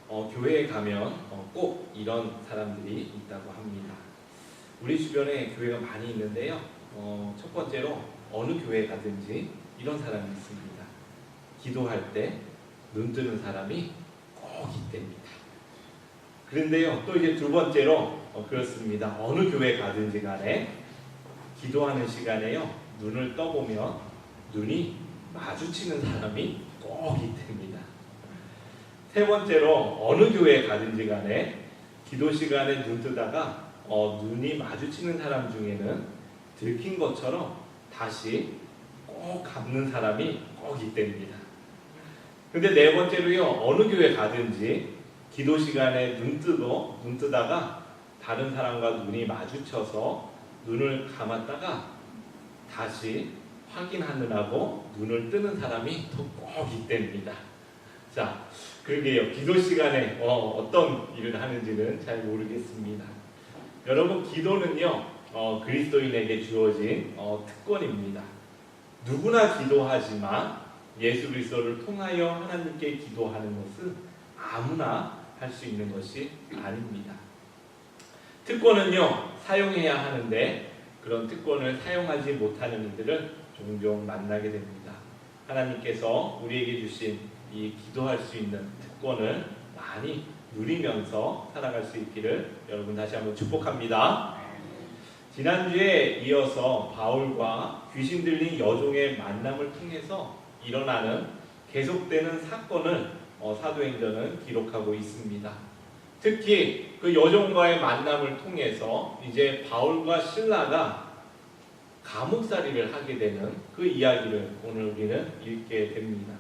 교회에 가면 꼭 이런 사람들이 있다고 합니다. 우리 주변에 교회가 많이 있는데요. 첫 번째로 어느 교회 가든지 이런 사람이 있습니다. 기도할 때 눈 뜨는 사람이 꼭 있답니다. 그런데요, 또 이제 두 번째로 그렇습니다. 어느 교회 가든지 간에 기도하는 시간에요, 눈을 떠보면 눈이 마주치는 사람이 꼭 있답니다. 세 번째로 어느 교회 가든지 간에 기도 시간에 눈 뜨다가 눈이 마주치는 사람 중에는 들킨 것처럼 다시 꼭 감는 사람이 꼭 있답니다. 근데 네 번째로요, 어느 교회 가든지 기도 시간에 눈 뜨다가 다른 사람과 눈이 마주쳐서 눈을 감았다가 다시 확인하느라고 눈을 뜨는 사람이 또 꼭 있답니다. 자, 그러게요. 기도 시간에 어떤 일을 하는지는 잘 모르겠습니다. 여러분, 기도는요, 그리스도인에게 주어진 특권입니다. 누구나 기도하지만 예수 그리스도를 통하여 하나님께 기도하는 것은 아무나 할 수 있는 것이 아닙니다. 특권은요, 사용해야 하는데 그런 특권을 사용하지 못하는 이들을 종종 만나게 됩니다. 하나님께서 우리에게 주신 이 기도할 수 있는 특권을 많이 누리면서 살아갈 수 있기를 여러분 다시 한번 축복합니다. 지난주에 이어서 바울과 귀신 들린 여종의 만남을 통해서 일어나는 계속되는 사건을 사도행전은 기록하고 있습니다. 특히 그 여종과의 만남을 통해서 이제 바울과 실라가 감옥살이를 하게 되는 그 이야기를 오늘 우리는 읽게 됩니다.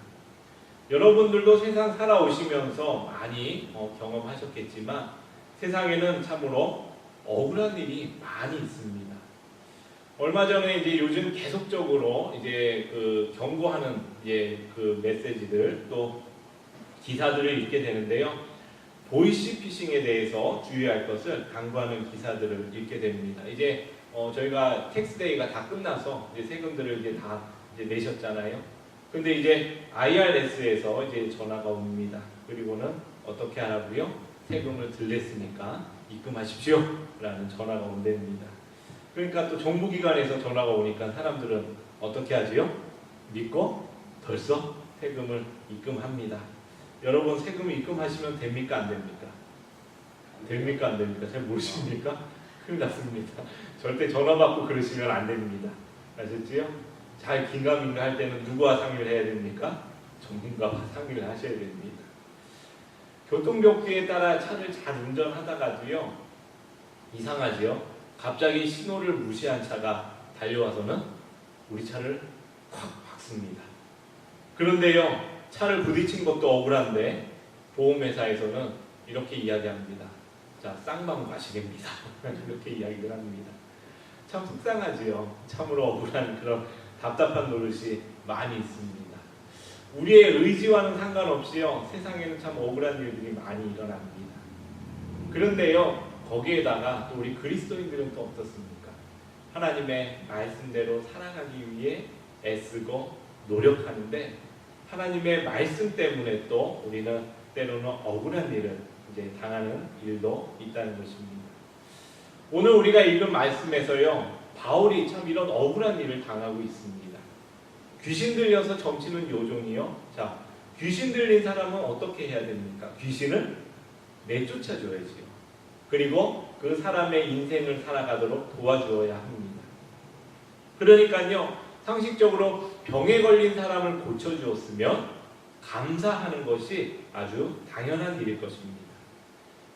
여러분들도 세상 살아오시면서 많이 경험하셨겠지만 세상에는 참으로 억울한 일이 많이 있습니다. 얼마 전에 이제 요즘 계속적으로 이제 그 경고하는 그 메시지들 또 기사들을 읽게 되는데요. 보이시피싱에 대해서 주의할 것을 강조하는 기사들을 읽게 됩니다. 이제 저희가 텍스데이가 다 끝나서 이제 세금들을 이제 다 이제 내셨잖아요. 근데 이제 IRS에서 이제 전화가 옵니다. 그리고는 어떻게 하라고요? 세금을 덜 냈으니까 입금하십시오 라는 전화가 온답니다. 그러니까 또 정부기관에서 전화가 오니까 사람들은 어떻게 하지요? 믿고 벌써 세금을 입금합니다. 여러분, 세금 입금하시면 됩니까? 안 됩니까? 됩니까? 안 됩니까? 잘 모르십니까? 큰일 났습니다. 절대 전화 받고 그러시면 안 됩니다. 아셨지요? 잘 긴가민가 할 때는 누구와 상의를 해야 됩니까? 전문가와 상의를 하셔야 됩니다. 교통법규에 따라 차를 잘 운전하다가도요, 이상하지요? 갑자기 신호를 무시한 차가 달려와서는 우리 차를 콱 박습니다. 그런데요, 차를 부딪힌 것도 억울한데 보험회사에서는 이렇게 이야기합니다. 자, 쌍방 과실입니다. 이렇게 이야기를 합니다. 참 속상하지요. 참으로 억울한 그런 답답한 노릇이 많이 있습니다. 우리의 의지와는 상관없이요, 세상에는 참 억울한 일들이 많이 일어납니다. 그런데요, 거기에다가 또 우리 그리스도인들은 또 어떻습니까? 하나님의 말씀대로 살아가기 위해 애쓰고 노력하는데 하나님의 말씀 때문에 또 우리는 때로는 억울한 일을 이제 당하는 일도 있다는 것입니다. 오늘 우리가 읽은 말씀에서요, 바울이 참 이런 억울한 일을 당하고 있습니다. 귀신 들려서 점치는 요종이요. 자, 귀신 들린 사람은 어떻게 해야 됩니까? 귀신을 내쫓아줘야지요. 그리고 그 사람의 인생을 살아가도록 도와주어야 합니다. 그러니까요, 상식적으로 병에 걸린 사람을 고쳐주었으면 감사하는 것이 아주 당연한 일일 것입니다.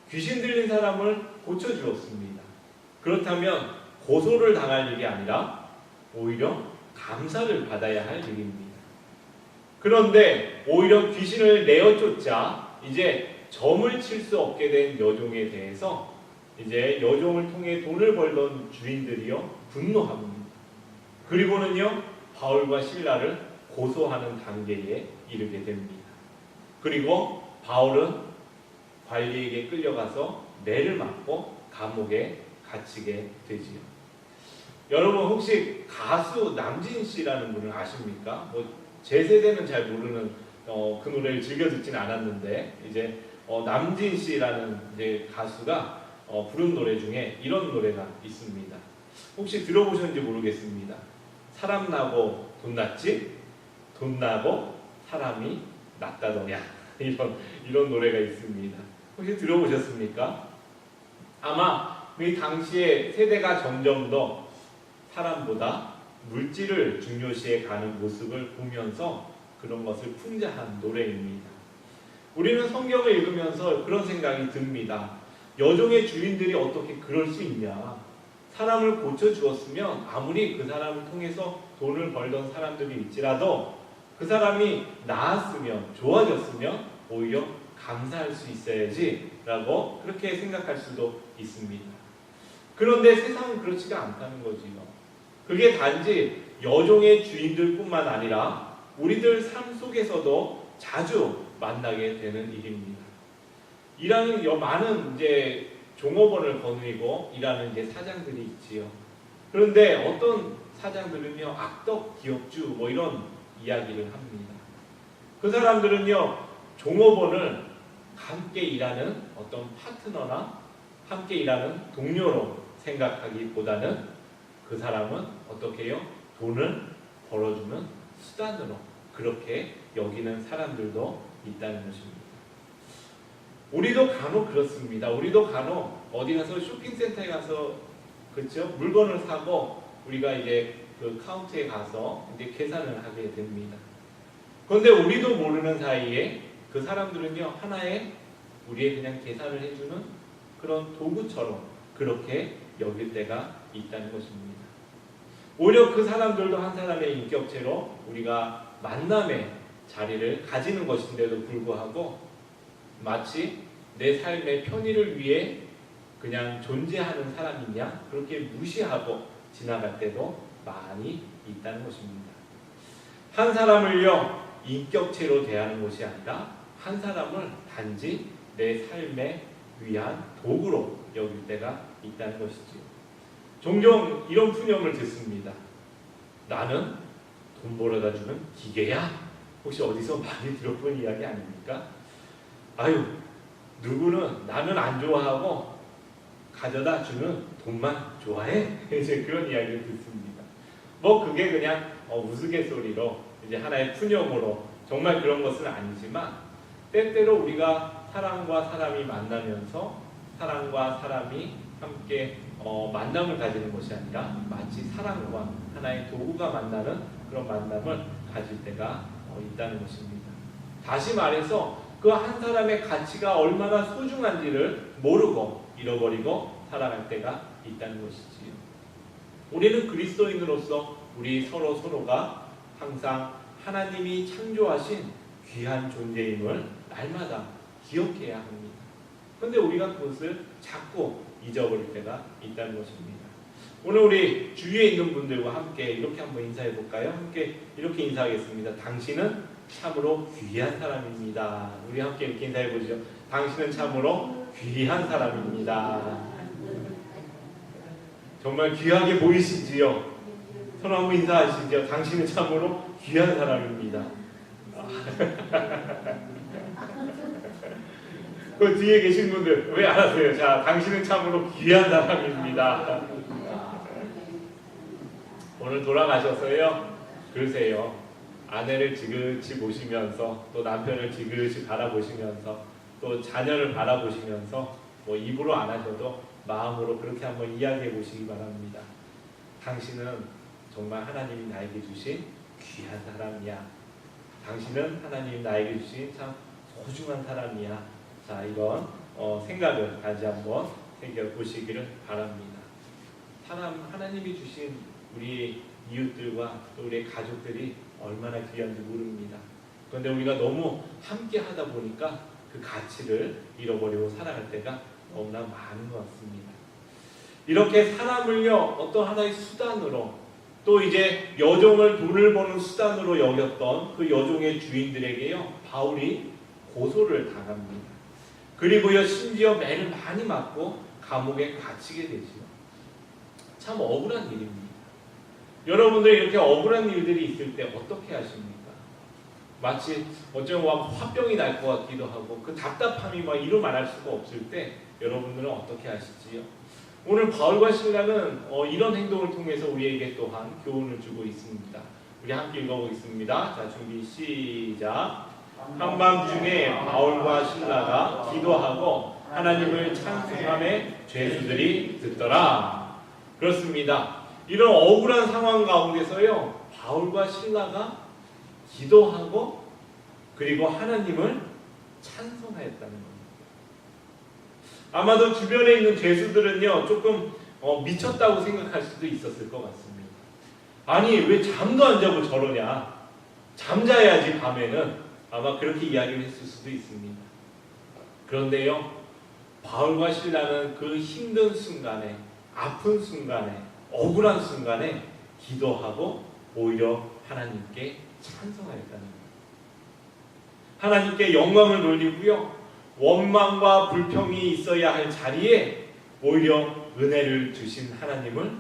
귀신 들린 사람을 고쳐주었습니다. 그렇다면 고소를 당할 일이 아니라 오히려 감사를 받아야 할 일입니다. 그런데 오히려 귀신을 내어쫓자 이제 점을 칠 수 없게 된 여종에 대해서 이제 여종을 통해 돈을 벌던 주인들이요, 분노합니다. 그리고는요, 바울과 실라를 고소하는 단계에 이르게 됩니다. 그리고 바울은 관리에게 끌려가서 매를 맞고 감옥에 갇히게 되지요. 여러분, 혹시 가수 남진 씨라는 분을 아십니까? 제 세대는 잘 모르는 그 노래를 즐겨 듣지는 않았는데 이제 남진 씨라는 이제 가수가 부른 노래 중에 이런 노래가 있습니다. 혹시 들어보셨는지 모르겠습니다. 사람 나고 돈 났지? 돈 나고 사람이 낫다더냐. 이런 노래가 있습니다. 혹시 들어보셨습니까? 아마 그 당시에 세대가 점점 더 사람보다 물질을 중요시해 가는 모습을 보면서 그런 것을 풍자한 노래입니다. 우리는 성경을 읽으면서 그런 생각이 듭니다. 여종의 주인들이 어떻게 그럴 수 있냐? 사람을 고쳐주었으면 아무리 그 사람을 통해서 돈을 벌던 사람들이 있지라도 그 사람이 나았으면, 좋아졌으면 오히려 감사할 수 있어야지 라고 그렇게 생각할 수도 있습니다. 그런데 세상은 그렇지가 않다는 거지요. 그게 단지 여종의 주인들뿐만 아니라 우리들 삶 속에서도 자주 만나게 되는 일입니다. 일하는 많은 이제 종업원을 거느리고 일하는 이제 사장들이 있지요. 그런데 어떤 사장들은요, 악덕 기업주 뭐 이런 이야기를 합니다. 그 사람들은요, 종업원을 함께 일하는 어떤 파트너나 함께 일하는 동료로 생각하기보다는 그 사람은 어떻게 해요? 돈을 벌어주는 수단으로 그렇게 여기는 사람들도 있다는 것입니다. 우리도 간혹 그렇습니다. 우리도 간혹 어디 가서 쇼핑센터에 가서 그렇죠? 물건을 사고 우리가 이제 그 카운터에 가서 이제 계산을 하게 됩니다. 그런데 우리도 모르는 사이에 그 사람들은요, 하나의 우리의 그냥 계산을 해주는 그런 도구처럼 그렇게 여길 때가 있다는 것입니다. 오히려 그 사람들도 한 사람의 인격체로 우리가 만남의 자리를 가지는 것인데도 불구하고 마치 내 삶의 편의를 위해 그냥 존재하는 사람이냐 그렇게 무시하고 지나갈 때도 많이 있다는 것입니다. 한 사람을요, 인격체로 대하는 것이 아니라 한 사람을 단지 내 삶에 위한 도구로 여길 때가 있다는 것이지요. 종종 이런 푸념을 듣습니다. 나는 돈 벌어다 주는 기계야? 혹시 어디서 많이 들어본 이야기 아닙니까? 아유, 누구는 나는 안 좋아하고 가져다 주는 돈만 좋아해? 이제 그런 이야기를 듣습니다. 뭐 그게 그냥 우스갯소리로 이제 하나의 푸념으로 정말 그런 것은 아니지만 때때로 우리가 사람과 사람이 만나면서 사람과 사람이 함께 만남을 가지는 것이 아니라 마치 사랑과 하나의 도구가 만나는 그런 만남을 가질 때가 있다는 것입니다. 다시 말해서 그 한 사람의 가치가 얼마나 소중한지를 모르고 잃어버리고 살아갈 때가 있다는 것이지요. 우리는 그리스도인으로서 우리 서로가 항상 하나님이 창조하신 귀한 존재임을 날마다 기억해야 합니다. 그런데 우리가 그것을 자꾸 잊어버릴 때가 있다는 것입니다. 오늘 우리 주위에 있는 분들과 함께 이렇게 한번 인사해 볼까요? 함께 이렇게 인사하겠습니다. 당신은 참으로 귀한 사람입니다. 우리 함께 이렇게 인사해 보죠. 당신은 참으로 귀한 사람입니다. 정말 귀하게 보이시지요? 서로 한번 인사하시죠. 당신은 참으로 귀한 사람입니다. 그 뒤에 계신 분들 왜 안 하세요? 자, 당신은 참으로 귀한 사람입니다. 오늘 돌아가셔서요, 그러세요. 아내를 지그시 보시면서 또 남편을 지그시 바라보시면서 또 자녀를 바라보시면서 뭐 입으로 안 하셔도 마음으로 그렇게 한번 이야기해 보시기 바랍니다. 당신은 정말 하나님이 나에게 주신 귀한 사람이야. 당신은 하나님이 나에게 주신 참 소중한 사람이야. 자, 이런 생각을 다시 한번 새겨보시기를 바랍니다. 하나님이 주신 우리 이웃들과 또 우리 가족들이 얼마나 귀한지 모릅니다. 그런데 우리가 너무 함께 하다 보니까 그 가치를 잃어버리고 살아갈 때가 너무나 많은 것 같습니다. 이렇게 사람을요, 어떤 하나의 수단으로 또 이제 여종을 돈을 버는 수단으로 여겼던 그 여종의 주인들에게요, 바울이 고소를 당합니다. 그리고요, 심지어 매를 많이 맞고 감옥에 갇히게 되지요. 참 억울한 일입니다. 여러분들 이렇게 억울한 일들이 있을 때 어떻게 하십니까? 마치 어쩌면 막 화병이 날 것 같기도 하고 그 답답함이 막 이루 말할 수가 없을 때 여러분들은 어떻게 하시지요? 오늘 바울과 실라는 이런 행동을 통해서 우리에게 또한 교훈을 주고 있습니다. 우리 함께 읽어보겠습니다. 자, 준비 시작. 한밤중에 바울과 실라가 기도하고 하나님을 찬송함에 죄수들이 듣더라. 그렇습니다. 이런 억울한 상황 가운데서요, 바울과 실라가 기도하고 그리고 하나님을 찬송하였다는 겁니다. 아마도 주변에 있는 죄수들은요, 조금 미쳤다고 생각할 수도 있었을 것 같습니다. 아니, 왜 잠도 안 자고 저러냐? 잠자야지 밤에는. 아마 그렇게 이야기를 했을 수도 있습니다. 그런데요, 바울과 실라는 그 힘든 순간에, 아픈 순간에, 억울한 순간에 기도하고 오히려 하나님께 찬송하였다는 겁니다. 하나님께 영광을 돌리고요, 원망과 불평이 있어야 할 자리에 오히려 은혜를 주신 하나님을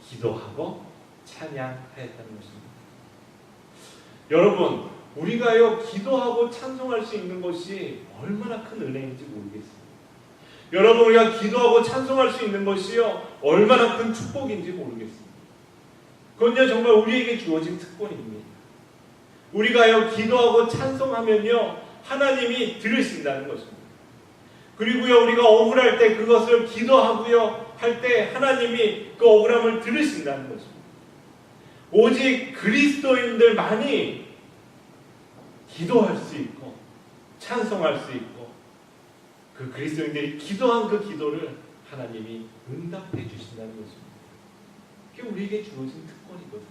기도하고 찬양하였다는 것입니다. 여러분, 우리가요 기도하고 찬송할 수 있는 것이 얼마나 큰 은혜인지 모르겠어요. 여러분, 우리가 기도하고 찬송할 수 있는 것이요 얼마나 큰 축복인지 모르겠습니다. 그건요 정말 우리에게 주어진 특권입니다. 우리가요 기도하고 찬송하면요 하나님이 들으신다는 것입니다. 그리고요 우리가 억울할 때 그것을 기도하고요 할 때 하나님이 그 억울함을 들으신다는 것입니다. 오직 그리스도인들만이 기도할 수 있고 찬송할 수 있고 그 그리스도인들이 기도한 그 기도를 하나님이 응답해 주신다는 것입니다. 그게 우리에게 주어진 특권이거든요.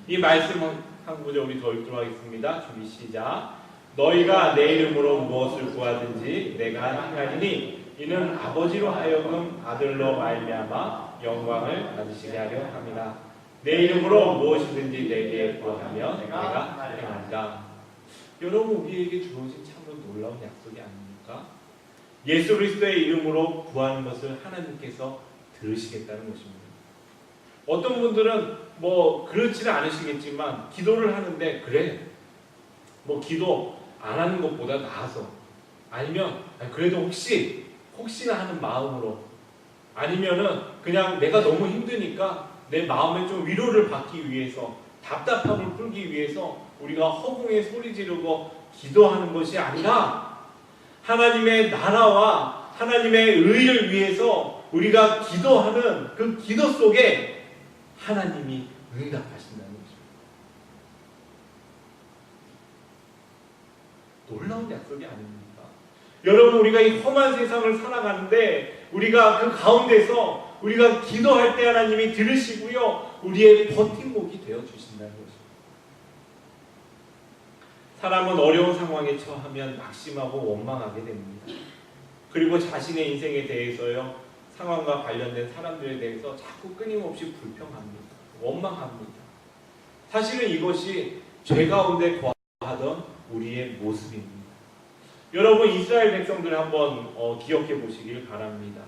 이 말씀 한 구절 우리 더 읽도록 하겠습니다. 준비 시작. 너희가 내 이름으로 무엇을 구하든지 내가 행하리니 이는 아버지로 하여금 아들로 말미암아 영광을 받으시게 하려 함이라. 내 이름으로 무엇이든지 내게 구하면 내가 행한다. 여러분, 우리에게 주어진 참으로 놀라운 약속이 아닙니까? 예수 그리스도의 이름으로 구하는 것을 하나님께서 들으시겠다는 것입니다. 어떤 분들은 그렇지는 않으시겠지만 기도를 하는데 그래 기도 안 하는 것보다 나아서 아니면 그래도 혹시나 하는 마음으로 아니면은 그냥 내가 너무 힘드니까 내 마음에 좀 위로를 받기 위해서 답답함을 풀기 위해서 우리가 허공에 소리 지르고 기도하는 것이 아니라 하나님의 나라와 하나님의 의를 위해서 우리가 기도하는 그 기도 속에 하나님이 응답하신다는 것입니다. 놀라운 약속이 아닙니까? 여러분, 우리가 이 험한 세상을 살아가는데 우리가 그 가운데서 우리가 기도할 때 하나님이 들으시고요 우리의 버팀목이 되어주신다는 것입니다. 사람은 어려운 상황에 처하면 낙심하고 원망하게 됩니다. 그리고 자신의 인생에 대해서요 상황과 관련된 사람들에 대해서 자꾸 끊임없이 불평합니다. 원망합니다. 사실은 이것이 죄 가운데 거하던 우리의 모습입니다. 여러분, 이스라엘 백성들을 한번 기억해 보시길 바랍니다.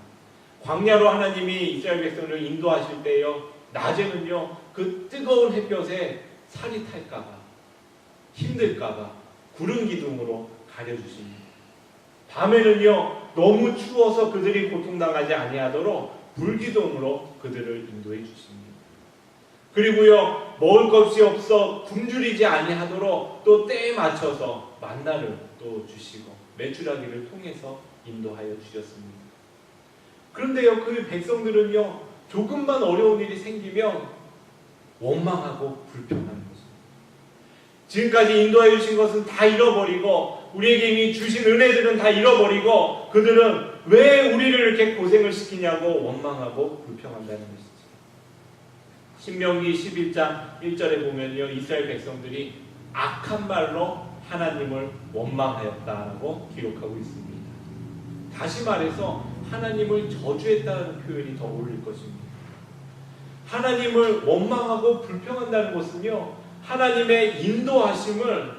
광야로 하나님이 이스라엘 백성을 인도하실 때요 낮에는요 그 뜨거운 햇볕에 살이 탈까봐 힘들까봐 구름 기둥으로 가려주십니다. 밤에는요 너무 추워서 그들이 고통당하지 아니하도록 불기둥으로 그들을 인도해 주십니다. 그리고요 먹을 것이 없어 굶주리지 아니하도록 또 때에 맞춰서 만나를 또 주시고 메추라기를 통해서 인도하여 주셨습니다. 그런데요 그 백성들은요 조금만 어려운 일이 생기면 원망하고 불평하는 것입니다. 지금까지 인도하여 주신 것은 다 잃어버리고 우리에게 이미 주신 은혜들은 다 잃어버리고 그들은 왜 우리를 이렇게 고생을 시키냐고 원망하고 불평한다는 것이죠. 신명기 11장 1절에 보면요 이스라엘 백성들이 악한 말로 하나님을 원망하였다라고 기록하고 있습니다. 다시 말해서 하나님을 저주했다는 표현이 더 어울릴 것입니다. 하나님을 원망하고 불평한다는 것은요 하나님의 인도하심을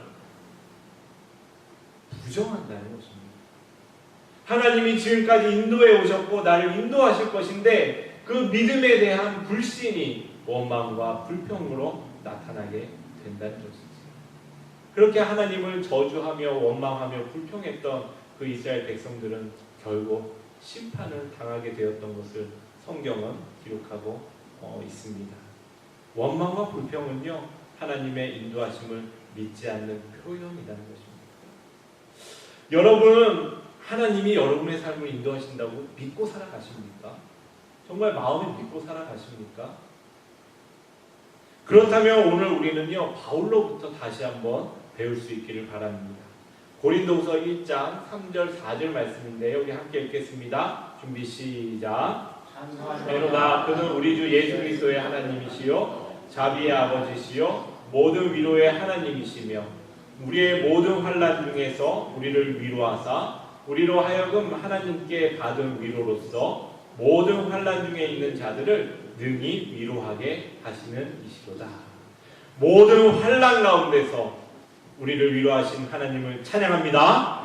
부정한다는 것입니다. 하나님이 지금까지 인도해 오셨고 나를 인도하실 것인데 그 믿음에 대한 불신이 원망과 불평으로 나타나게 된다는 것이죠. 그렇게 하나님을 저주하며 원망하며 불평했던 그 이스라엘 백성들은 결국 심판을 당하게 되었던 것을 성경은 기록하고 있습니다. 원망과 불평은요, 하나님의 인도하심을 믿지 않는 표현이라는 것입니다. 여러분은 하나님이 여러분의 삶을 인도하신다고 믿고 살아가십니까? 정말 마음에 믿고 살아가십니까? 그렇다면 오늘 우리는요, 바울로부터 다시 한번 배울 수 있기를 바랍니다. 고린도후서 1장 3절 4절 말씀인데요. 우리 함께 읽겠습니다. 준비 시작. 그러나 그는 우리 주 예수 그리스도의 하나님이시요 자비의 아버지시요 모든 위로의 하나님이시며 우리의 모든 환난 중에서 우리를 위로하사 우리로 하여금 하나님께 받은 위로로서 모든 환난 중에 있는 자들을 능히 위로하게 하시는 이시로다. 모든 환난 가운데서 우리를 위로하신 하나님을 찬양합니다.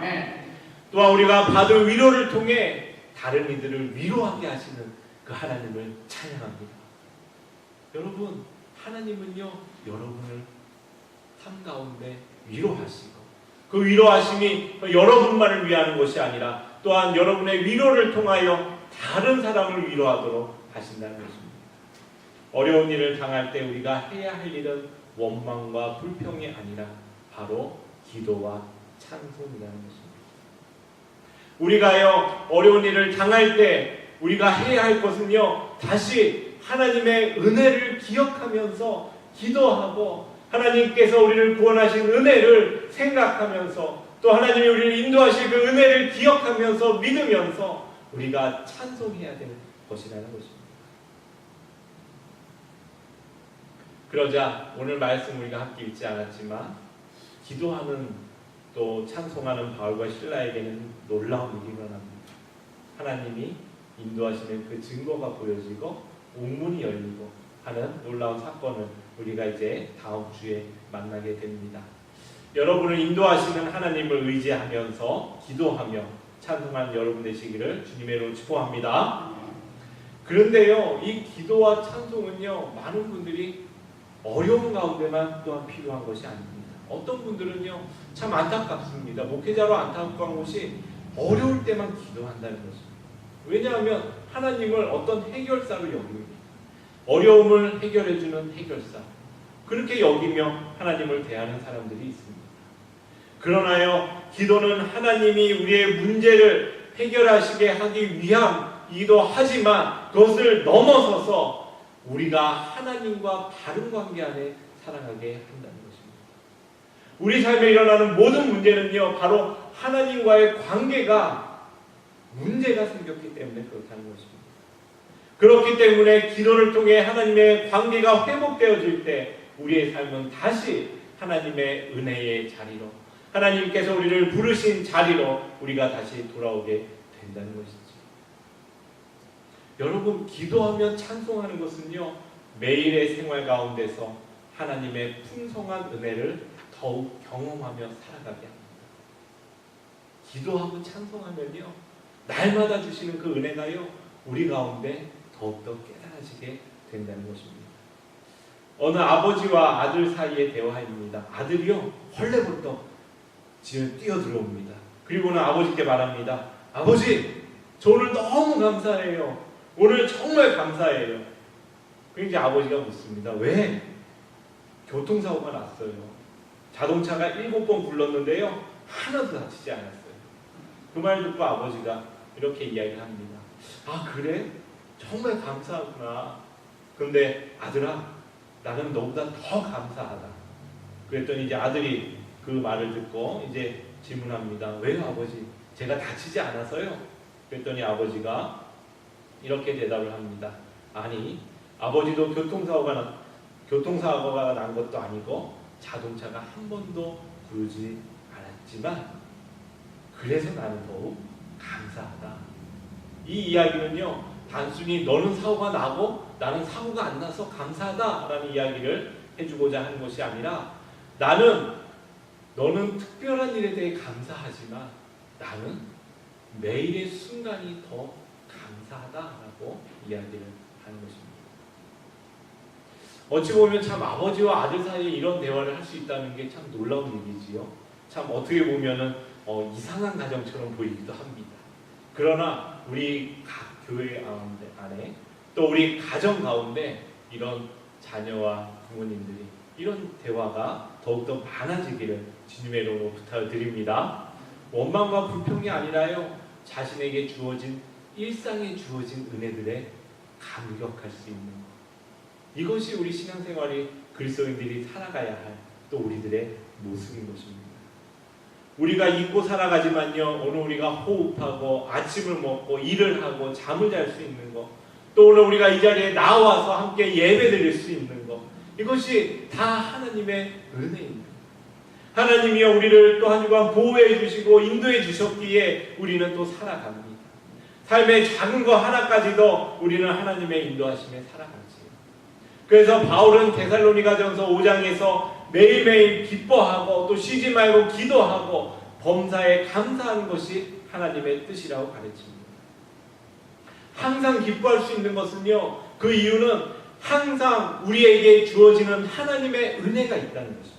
또한 우리가 받은 위로를 통해 다른 이들을 위로하게 하시는 그 하나님을 찬양합니다. 여러분, 하나님은요, 여러분을 삶 가운데 위로하시고 그 위로하심이 여러분만을 위하는 것이 아니라 또한 여러분의 위로를 통하여 다른 사람을 위로하도록 하신다는 것입니다. 어려운 일을 당할 때 우리가 해야 할 일은 원망과 불평이 아니라 바로 기도와 찬송이라는 것입니다. 우리가요, 어려운 일을 당할 때 우리가 해야 할 것은요, 다시 하나님의 은혜를 기억하면서 기도하고 하나님께서 우리를 구원하신 은혜를 생각하면서 또 하나님이 우리를 인도하실 그 은혜를 기억하면서 믿으면서 우리가 찬송해야 되는 것이라는 것입니다. 그러자 오늘 말씀 우리가 함께 읽지 않았지만 기도하는 또 찬송하는 바울과 실라에게는 놀라운 일이 일어납니다. 하나님이 인도하시는 그 증거가 보여지고 옥문이 열리고 하는 놀라운 사건을 우리가 이제 다음 주에 만나게 됩니다. 여러분을 인도하시는 하나님을 의지하면서 기도하며 찬송하는 여러분 되시기를 주님의 이름으로 축복합니다. 그런데요, 이 기도와 찬송은요, 많은 분들이 어려운 가운데만 또한 필요한 것이 아닙니다. 어떤 분들은요, 참 안타깝습니다. 목회자로 안타까운 것이 어려울 때만 기도한다는 것입니다. 왜냐하면 하나님을 어떤 해결사로 여깁니다. 어려움을 해결해주는 해결사, 그렇게 여기며 하나님을 대하는 사람들이 있습니다. 그러나요, 기도는 하나님이 우리의 문제를 해결하시게 하기 위함이기도 하지만 그것을 넘어서서 우리가 하나님과 바른 관계 안에 살아가게 한다는 것입니다. 우리 삶에 일어나는 모든 문제는요, 바로 하나님과의 관계가 문제가 생겼기 때문에 그렇다는 것입니다. 그렇기 때문에 기도를 통해 하나님의 관계가 회복되어질 때 우리의 삶은 다시 하나님의 은혜의 자리로, 하나님께서 우리를 부르신 자리로 우리가 다시 돌아오게 된다는 것이죠. 여러분, 기도하며 찬송하는 것은요, 매일의 생활 가운데서 하나님의 풍성한 은혜를 더욱 경험하며 살아가게 합니다. 기도하고 찬송하면요, 날마다 주시는 그 은혜가요, 우리 가운데 더욱더 깨달아지게 된다는 것입니다. 어느 아버지와 아들 사이의 대화입니다. 아들이요, 헐레벌떡 집에 뛰어들어옵니다. 그리고는 아버지께 말합니다. 아버지, 저 오늘 너무 감사해요. 오늘 정말 감사해요. 그러니까 아버지가 묻습니다. 왜? 교통사고가 났어요. 자동차가 7번 굴렀는데요, 하나도 다치지 않았어요. 그 말 듣고 아버지가 이렇게 이야기를 합니다. 아, 그래? 정말 감사하구나. 그런데 아들아, 나는 너보다 더 감사하다. 그랬더니 이제 아들이 그 말을 듣고 이제 질문합니다. 왜요, 아버지? 제가 다치지 않아서요? 그랬더니 아버지가 이렇게 대답을 합니다. 아니, 아버지도 교통사고가 난 것도 아니고 자동차가 한 번도 굴지 않았지만 그래서 나는 더욱 감사하다. 이 이야기는요, 단순히 너는 사고가 나고 나는 사고가 안 나서 감사하다라는 이야기를 해주고자 하는 것이 아니라 너는 특별한 일에 대해 감사하지만 나는 매일의 순간이 더 감사하다라고 이야기를 하는 것입니다. 어찌 보면 참 아버지와 아들 사이에 이런 대화를 할 수 있다는 게 참 놀라운 일이지요. 참 어떻게 보면은 이상한 가정처럼 보이기도 합니다. 그러나 우리 각 교회 안에 또 우리 가정 가운데 이런 자녀와 부모님들이 이런 대화가 더욱더 많아지기를 주님의 이름으로 부탁을 드립니다. 원망과 불평이 아니라요, 자신에게 주어진 일상에 주어진 은혜들에 감격할 수 있는 것. 이것이 우리 신앙생활이 그리스도인들이 살아가야 할 또 우리들의 모습인 것입니다. 우리가 잊고 살아가지만요, 오늘 우리가 호흡하고 아침을 먹고 일을 하고 잠을 잘 수 있는 것, 또 오늘 우리가 이 자리에 나와서 함께 예배드릴 수 있는 것, 이것이 다 하나님의 은혜입니다. 하나님이여 우리를 또 한 주간 보호해 주시고 인도해 주셨기에 우리는 또 살아갑니다. 삶의 작은 것 하나까지도 우리는 하나님의 인도하심에 살아가지요. 그래서 바울은 데살로니가전서 5장에서 매일매일 기뻐하고 또 쉬지 말고 기도하고 범사에 감사하는 것이 하나님의 뜻이라고 가르칩니다. 항상 기뻐할 수 있는 것은요, 그 이유는 항상 우리에게 주어지는 하나님의 은혜가 있다는 것입니다.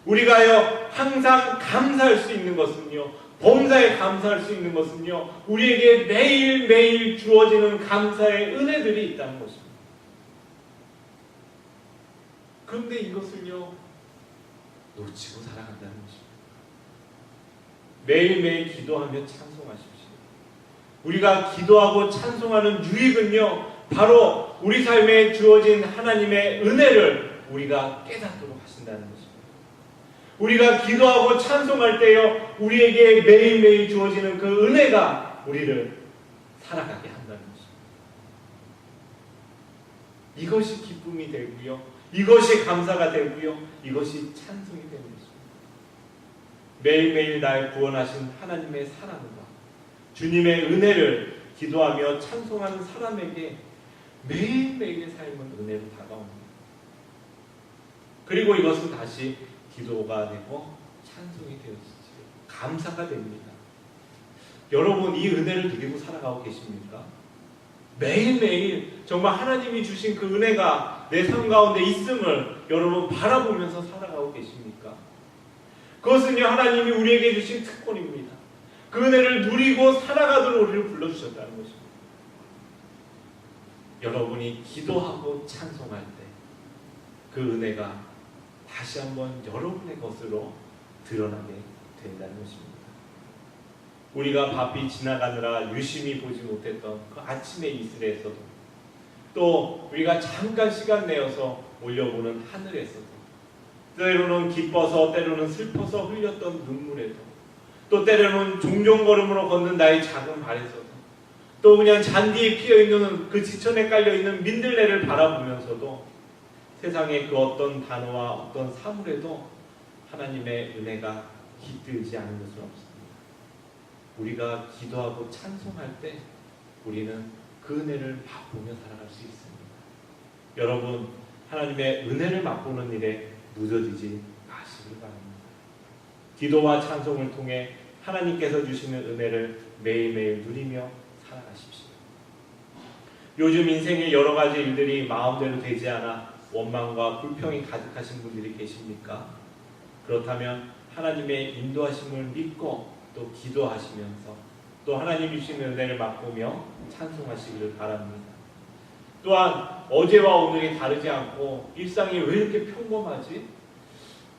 우리가요 항상 감사할 수 있는 것은요, 범사에 감사할 수 있는 것은요, 우리에게 매일매일 주어지는 감사의 은혜들이 있다는 것입니다. 그런데 이것을요 놓치고 살아간다는 것입니다. 매일매일 기도하며 찬송하십시오. 우리가 기도하고 찬송하는 유익은요, 바로 우리 삶에 주어진 하나님의 은혜를 우리가 깨닫도록 하신다는 것입니다. 우리가 기도하고 찬송할 때요, 우리에게 매일매일 주어지는 그 은혜가 우리를 살아가게 한다는 것입니다. 이것이 기쁨이 되고요, 이것이 감사가 되고요, 이것이 찬송이 되는 것입니다. 매일매일 날 구원하신 하나님의 사랑과 주님의 은혜를 기도하며 찬송하는 사람에게 매일매일의 삶은 은혜로 다가옵니다. 그리고 이것은 다시 기도가 되고 찬송이 되어지죠. 감사가 됩니다. 여러분, 이 은혜를 누리고 살아가고 계십니까? 매일매일 정말 하나님이 주신 그 은혜가 내 삶 가운데 있음을 여러분 바라보면서 살아가고 계십니까? 그것은요, 하나님이 우리에게 주신 특권입니다. 그 은혜를 누리고 살아가도록 우리를 불러주셨다는 것입니다. 여러분이 기도하고 찬송할 때 그 은혜가 다시 한번 여러분의 것으로 드러나게 된다는 것입니다. 우리가 바삐 지나가느라 유심히 보지 못했던 그 아침의 이슬에서도, 또 우리가 잠깐 시간 내어서 올려보는 하늘에서도, 때로는 기뻐서 때로는 슬퍼서 흘렸던 눈물에도, 또 때로는 종종걸음으로 걷는 나의 작은 발에서도, 또 그냥 잔디에 피어있는 그 지천에 깔려있는 민들레를 바라보면서도 세상의 그 어떤 단어와 어떤 사물에도 하나님의 은혜가 깃들지 않은 것은 없습니다. 우리가 기도하고 찬송할 때 우리는 그 은혜를 맛보며 살아갈 수 있습니다. 여러분, 하나님의 은혜를 맛보는 일에 무뎌지지 마시길 바랍니다. 기도와 찬송을 통해 하나님께서 주시는 은혜를 매일매일 누리며 살아가십시오. 요즘 인생의 여러 가지 일들이 마음대로 되지 않아 원망과 불평이 가득하신 분들이 계십니까? 그렇다면 하나님의 인도하심을 믿고 또 기도하시면서 또 하나님이 주시는 은혜를 맛보며 찬송하시기를 바랍니다. 또한 어제와 오늘이 다르지 않고 일상이 왜 이렇게 평범하지?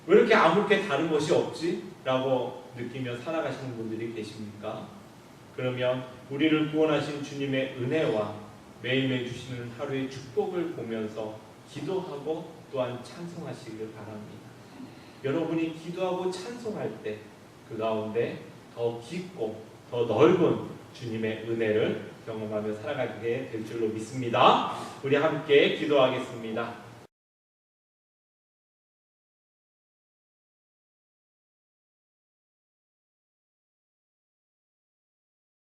왜 이렇게 아무렇게 다른 것이 없지? 라고 느끼며 살아가시는 분들이 계십니까? 그러면 우리를 구원하신 주님의 은혜와 매일매일 주시는 하루의 축복을 보면서 기도하고 또한 찬송하시기를 바랍니다. 여러분이 기도하고 찬송할 때 그 가운데 더 깊고 더 넓은 주님의 은혜를 경험하며 살아가게 될 줄로 믿습니다. 우리 함께 기도하겠습니다.